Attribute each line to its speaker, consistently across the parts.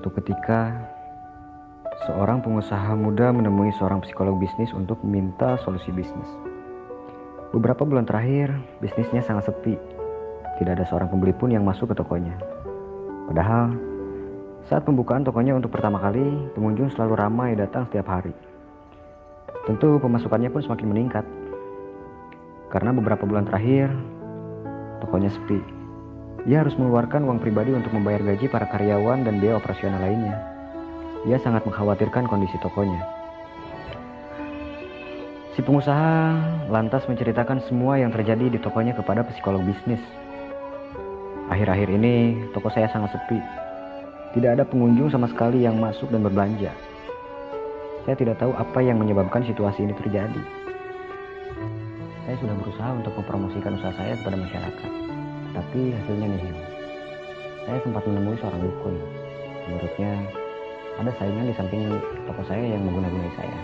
Speaker 1: Suatu ketika, seorang pengusaha muda menemui seorang psikolog bisnis untuk meminta solusi bisnis. Beberapa bulan terakhir, bisnisnya sangat sepi. Tidak ada seorang pembeli pun yang masuk ke tokonya. Padahal, saat pembukaan tokonya untuk pertama kali, pengunjung selalu ramai datang setiap hari. Tentu pemasukannya pun semakin meningkat. Karena beberapa bulan terakhir, tokonya sepi. Ia harus mengeluarkan uang pribadi untuk membayar gaji para karyawan dan biaya operasional lainnya. Ia sangat mengkhawatirkan kondisi tokonya. Si pengusaha lantas menceritakan semua yang terjadi di tokonya kepada psikolog bisnis. Akhir-akhir ini, toko saya sangat sepi. Tidak ada pengunjung sama sekali yang masuk dan berbelanja. Saya tidak tahu apa yang menyebabkan situasi ini terjadi. Saya sudah berusaha untuk mempromosikan usaha saya kepada masyarakat, tapi hasilnya nihil. Saya sempat menemui seorang dukun. Menurutnya, ada saingan di samping toko saya yang mengguna-gunai saya.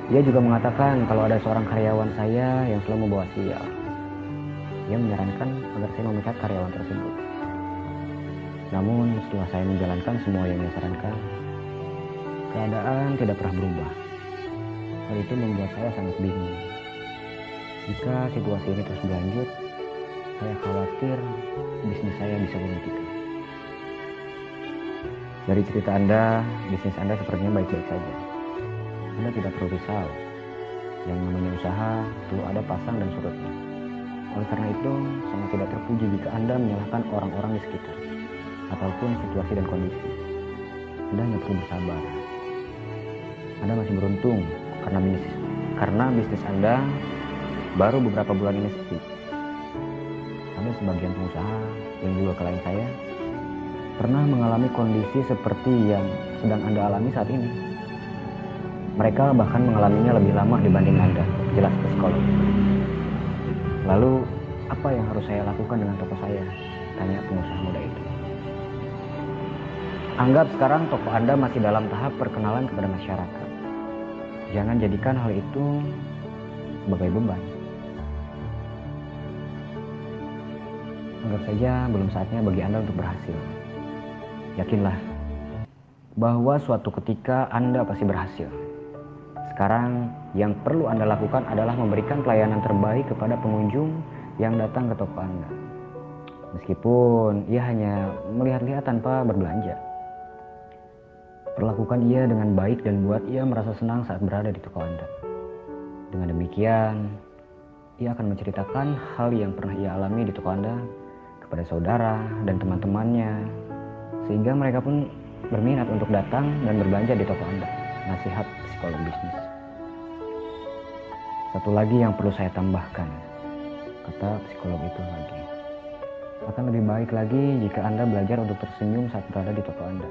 Speaker 1: Ia juga mengatakan kalau ada seorang karyawan saya yang selalu membawa sial. Ia menyarankan agar saya memecat karyawan tersebut. Namun setelah saya menjalankan semua yang ia sarankan, keadaan tidak pernah berubah. Hal itu membuat saya sangat bingung. Jika situasi ini terus berlanjut, saya khawatir bisnis saya bisa dihentikan. Dari cerita Anda, bisnis Anda sepertinya baik-baik saja. Anda tidak perlu risau. Yang namanya usaha perlu ada pasang dan surutnya. Oleh karena itu, sangat tidak terpuji jika Anda menyalahkan orang-orang di sekitar ataupun situasi dan kondisi. Anda hanya perlu bersabar. Anda masih beruntung karena bisnis Anda baru beberapa bulan ini sepi. Ada sebagian pengusaha yang juga klien saya pernah mengalami kondisi seperti yang sedang Anda alami saat ini. Mereka bahkan mengalaminya lebih lama dibanding Anda, jelas psikolog. Lalu, apa yang harus saya lakukan dengan toko saya? Tanya pengusaha muda itu. Anggap sekarang toko Anda masih dalam tahap perkenalan kepada masyarakat. Jangan jadikan hal itu sebagai beban. Anggap saja belum saatnya bagi Anda untuk berhasil. Yakinlah bahwa suatu ketika Anda pasti berhasil. Sekarang yang perlu Anda lakukan adalah memberikan pelayanan terbaik kepada pengunjung yang datang ke toko Anda. Meskipun ia hanya melihat-lihat tanpa berbelanja. Perlakukan ia dengan baik dan buat ia merasa senang saat berada di toko Anda. Dengan demikian, ia akan menceritakan hal yang pernah ia alami di toko Anda kepada saudara dan teman-temannya, sehingga mereka pun berminat untuk datang dan berbelanja di toko Anda. Nasihat psikolog bisnis. Satu lagi yang perlu saya tambahkan, kata psikolog itu lagi. Akan lebih baik lagi jika Anda belajar untuk tersenyum saat berada di toko Anda.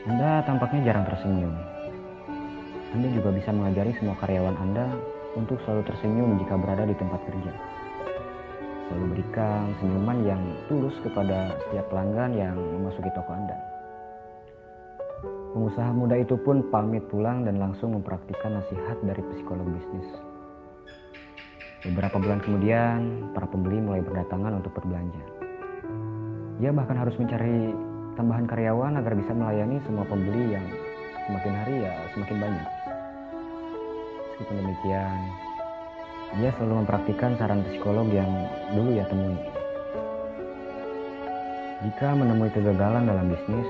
Speaker 1: Anda tampaknya jarang tersenyum. Anda juga bisa mengajari semua karyawan Anda untuk selalu tersenyum jika berada di tempat kerja. Selalu berikan senyuman yang tulus kepada setiap pelanggan yang memasuki toko Anda. Pengusaha muda itu pun pamit pulang dan langsung mempraktikkan nasihat dari psikolog bisnis. Beberapa bulan kemudian, para pembeli mulai berdatangan untuk berbelanja. Ia bahkan harus mencari tambahan karyawan agar bisa melayani semua pembeli yang semakin hari semakin banyak. Meskipun demikian, ia selalu mempraktikkan saran psikolog yang dulu ia temui. Jika menemui kegagalan dalam bisnis,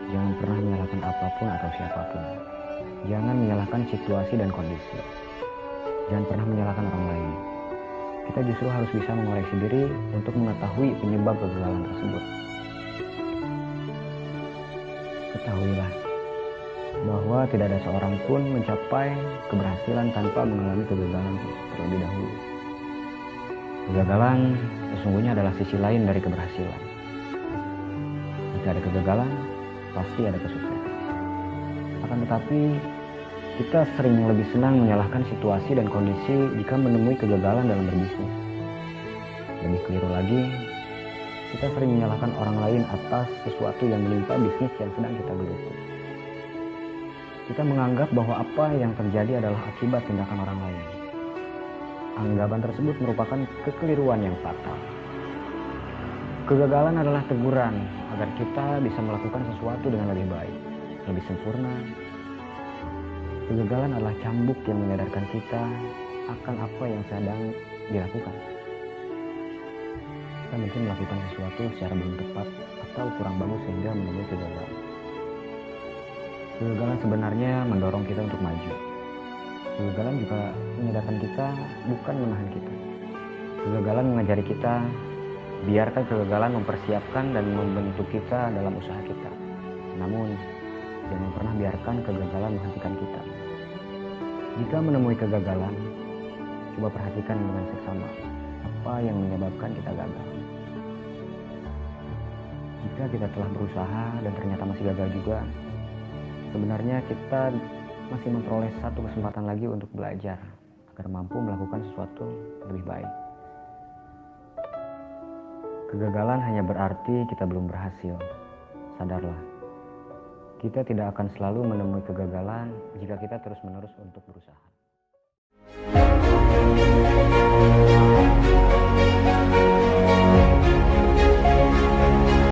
Speaker 1: jangan pernah menyalahkan apapun atau siapapun. Jangan menyalahkan situasi dan kondisi. Jangan pernah menyalahkan orang lain. Kita justru harus bisa mengoreksi diri untuk mengetahui penyebab kegagalan tersebut. Ketahuilah bahwa tidak ada seorang pun mencapai keberhasilan tanpa mengalami kegagalan terlebih dahulu. Kegagalan sesungguhnya adalah sisi lain dari keberhasilan. Jika ada kegagalan, pasti ada kesuksesan. Akan tetapi, kita sering lebih senang menyalahkan situasi dan kondisi jika menemui kegagalan dalam berbisnis. Lebih keliru lagi, kita sering menyalahkan orang lain atas sesuatu yang menimpa bisnis yang sedang kita geluti. Kita menganggap bahwa apa yang terjadi adalah akibat tindakan orang lain. Anggapan tersebut merupakan kekeliruan yang fatal. Kegagalan adalah teguran agar kita bisa melakukan sesuatu dengan lebih baik, lebih sempurna. Kegagalan adalah cambuk yang menyadarkan kita akan apa yang sedang dilakukan. Kita mungkin melakukan sesuatu secara belum tepat atau kurang bagus sehingga menemui kegagalan. Kegagalan sebenarnya mendorong kita untuk maju. Kegagalan juga menyadarkan kita, bukan menahan kita. Kegagalan mengajari kita, biarkan kegagalan mempersiapkan dan membentuk kita dalam usaha kita. Namun, jangan pernah biarkan kegagalan menghentikan kita. Jika menemui kegagalan, coba perhatikan dengan seksama apa yang menyebabkan kita gagal. Jika kita telah berusaha dan ternyata masih gagal juga, sebenarnya kita masih memperoleh satu kesempatan lagi untuk belajar agar mampu melakukan sesuatu lebih baik. Kegagalan hanya berarti kita belum berhasil. Sadarlah, kita tidak akan selalu menemui kegagalan jika kita terus-menerus untuk berusaha.